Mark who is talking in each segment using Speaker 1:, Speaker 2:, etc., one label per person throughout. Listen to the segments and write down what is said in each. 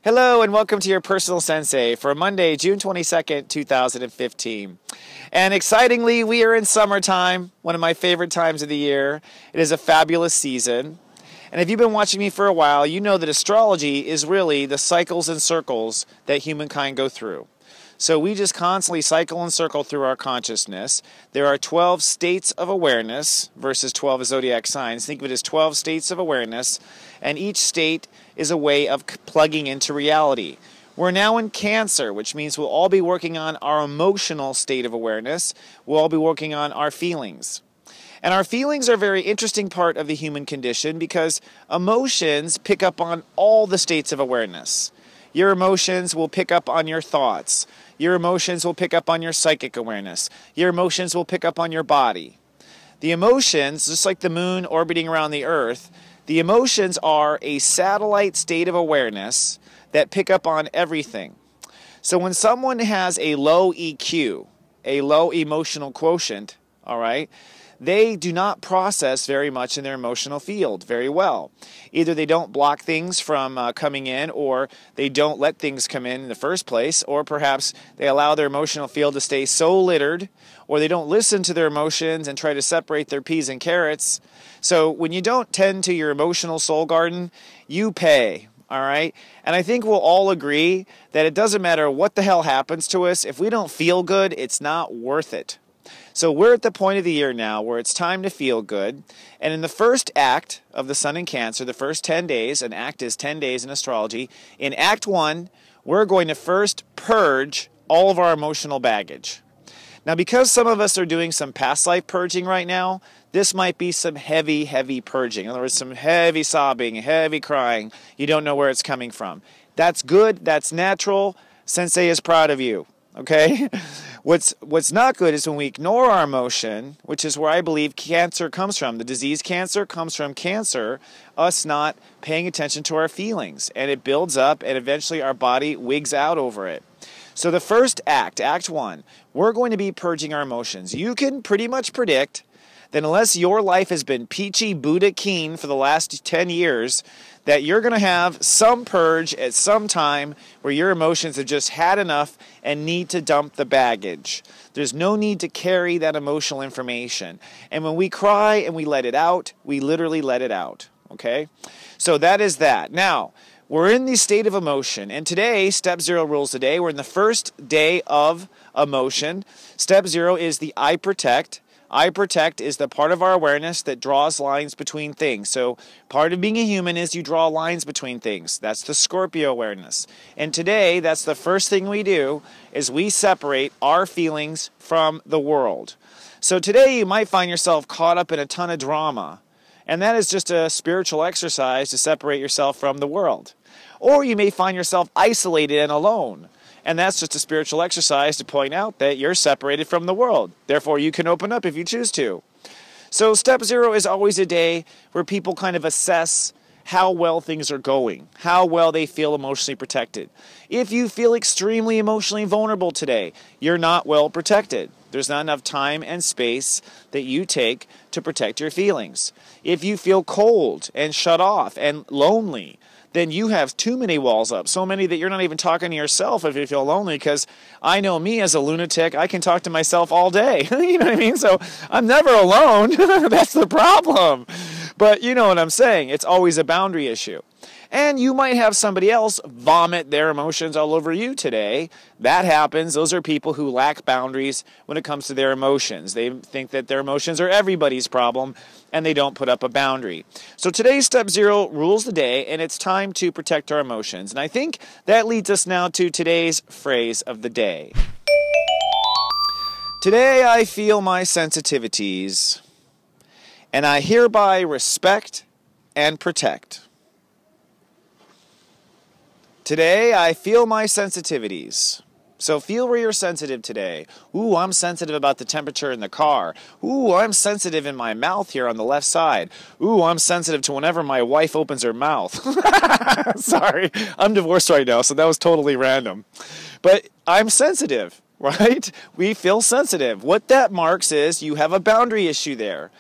Speaker 1: Hello and welcome to your personal Sensei for Monday, June 22nd, 2015. And excitingly, we are in summertime, one of my favorite times of the year. It is a fabulous season. And if you've been watching me for a while, you know that astrology is really the cycles and circles that humankind go through. So we just constantly cycle and circle through our consciousness. There are 12 states of awareness versus 12 zodiac signs. Think of it as 12 states of awareness, and each state is a way of plugging into reality. We're now in Cancer, which means we'll all be working on our emotional state of awareness. We'll all be working on our feelings. And our feelings are a very interesting part of the human condition because emotions pick up on all the states of awareness. Your emotions will pick up on your thoughts. Your emotions will pick up on your psychic awareness. Your emotions will pick up on your body. The emotions, just like the moon orbiting around the earth, the emotions are a satellite state of awareness that pick up on everything. So when someone has a low EQ, a low emotional quotient, all right, they do not process very much in their emotional field very well. Either they don't block things from coming in, or they don't let things come in the first place, or perhaps they allow their emotional field to stay so littered, or they don't listen to their emotions and try to separate their peas and carrots. So when you don't tend to your emotional soul garden, you pay. All right? And I think we'll all agree that it doesn't matter what the hell happens to us. If we don't feel good, it's not worth it. So we're at the point of the year now where it's time to feel good. And in the first act of the Sun in Cancer, the first 10 days, an act is 10 days in astrology, in Act 1, we're going to first purge all of our emotional baggage. Now, because some of us are doing some past life purging right now, this might be some heavy, heavy purging. In other words, some heavy sobbing, heavy crying. You don't know where it's coming from. That's good. That's natural. Sensei is proud of you. Okay? What's not good is when we ignore our emotion, which is where I believe cancer comes from. The disease cancer comes from cancer, us not paying attention to our feelings. And it builds up, and eventually our body wigs out over it. So the first act, Act 1, we're going to be purging our emotions. You can pretty much predict that unless your life has been peachy Buddha keen for the last 10 years, that you're going to have some purge at some time where your emotions have just had enough and need to dump the baggage. There's no need to carry that emotional information. And when we cry and we let it out, we literally let it out. Okay? So that is that. Now, we're in the state of emotion, and today, Step 0 rules the day. We're in the first day of emotion. Step 0 is the I protect. I protect is the part of our awareness that draws lines between things. So part of being a human is you draw lines between things. That's the Scorpio awareness. And today, that's the first thing we do, is we separate our feelings from the world. So today you might find yourself caught up in a ton of drama. And that is just a spiritual exercise to separate yourself from the world. Or you may find yourself isolated and alone. And that's just a spiritual exercise to point out that you're separated from the world. Therefore, you can open up if you choose to. So Step 0 is always a day where people kind of assess how well things are going, how well they feel emotionally protected. If you feel extremely emotionally vulnerable today, you're not well protected. There's not enough time and space that you take to protect your feelings. If you feel cold and shut off and lonely, then you have too many walls up, so many that you're not even talking to yourself if you feel lonely, because I know me as a lunatic, I can talk to myself all day. You know what I mean? So I'm never alone. That's the problem. But you know what I'm saying. It's always a boundary issue. And you might have somebody else vomit their emotions all over you today. That happens. Those are people who lack boundaries when it comes to their emotions. They think that their emotions are everybody's problem, and they don't put up a boundary. So today's Step 0 rules the day, and it's time to protect our emotions. And I think that leads us now to today's phrase of the day. Today I feel my sensitivities, and I hereby respect and protect. Today, I feel my sensitivities. So feel where you're sensitive today. Ooh, I'm sensitive about the temperature in the car. Ooh, I'm sensitive in my mouth here on the left side. Ooh, I'm sensitive to whenever my wife opens her mouth. Sorry, I'm divorced right now, so that was totally random. But I'm sensitive, right? We feel sensitive. What that marks is you have a boundary issue there.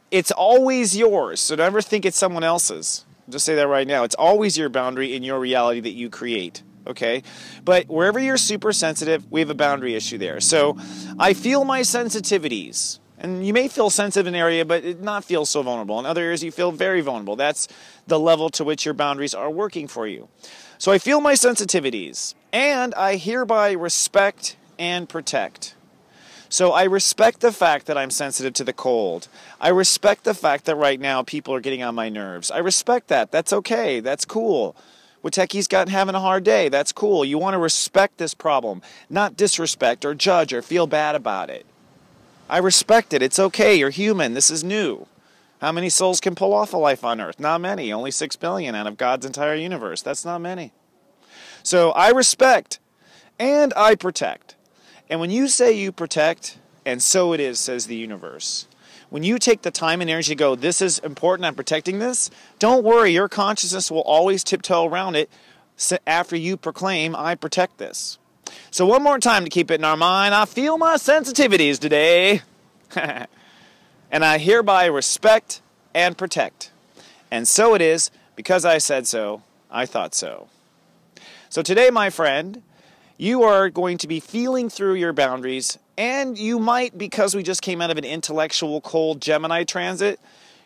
Speaker 1: It's always yours, so never think it's someone else's. Just say that right now. It's always your boundary in your reality that you create. Okay? But wherever you're super sensitive, we have a boundary issue there. So I feel my sensitivities. And you may feel sensitive in an area, but not feel so vulnerable. In other areas, you feel very vulnerable. That's the level to which your boundaries are working for you. So I feel my sensitivities, and I hereby respect and protect. So I respect the fact that I'm sensitive to the cold. I respect the fact that right now people are getting on my nerves. I respect that. That's okay. That's cool. Witecki's having a hard day. That's cool. You want to respect this problem, not disrespect or judge or feel bad about it. I respect it. It's okay. You're human. This is new. How many souls can pull off a life on Earth? Not many. Only 6 billion out of God's entire universe. That's not many. So I respect and I protect. And when you say you protect, and so it is, says the universe. When you take the time and energy to go, this is important, I'm protecting this, don't worry, your consciousness will always tiptoe around it after you proclaim, I protect this. So one more time to keep it in our mind, I feel my sensitivities today. And I hereby respect and protect. And so it is, because I said so, I thought so. So today, my friend, you are going to be feeling through your boundaries, and you might, because we just came out of an intellectual cold Gemini transit,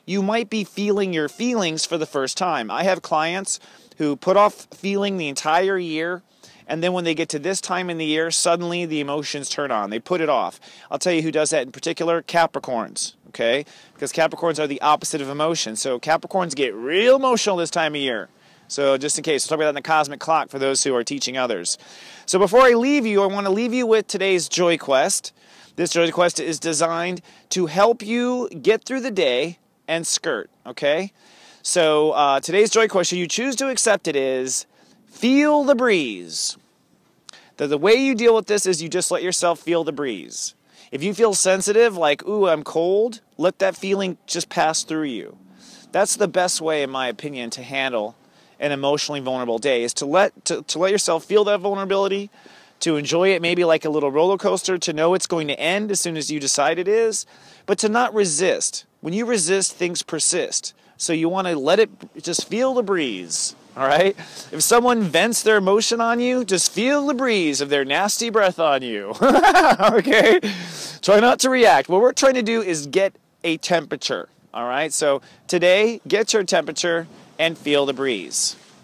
Speaker 1: you might be feeling your feelings for the first time. I have clients who put off feeling the entire year, and then when they get to this time in the year, suddenly the emotions turn on. They put it off. I'll tell you who does that in particular, Capricorns, okay? Because Capricorns are the opposite of emotion. So Capricorns get real emotional this time of year. So just in case, we'll talk about that in the cosmic clock for those who are teaching others. So before I leave you, I want to leave you with today's Joy Quest. This Joy Quest is designed to help you get through the day and skirt, okay? So today's Joy Quest, should you choose to accept it, is feel the breeze. The way you deal with this is you just let yourself feel the breeze. If you feel sensitive, like, ooh, I'm cold, let that feeling just pass through you. That's the best way, in my opinion, to handle an emotionally vulnerable day, is to let yourself feel that vulnerability, to enjoy it maybe like a little roller coaster, to know it's going to end as soon as you decide it is, but to not resist. When you resist, things persist. So you want to let it, just feel the breeze, all right? If someone vents their emotion on you, just feel the breeze of their nasty breath on you, okay? Try not to react. What we're trying to do is get a temperature, all right? So today, get your temperature and feel the breeze.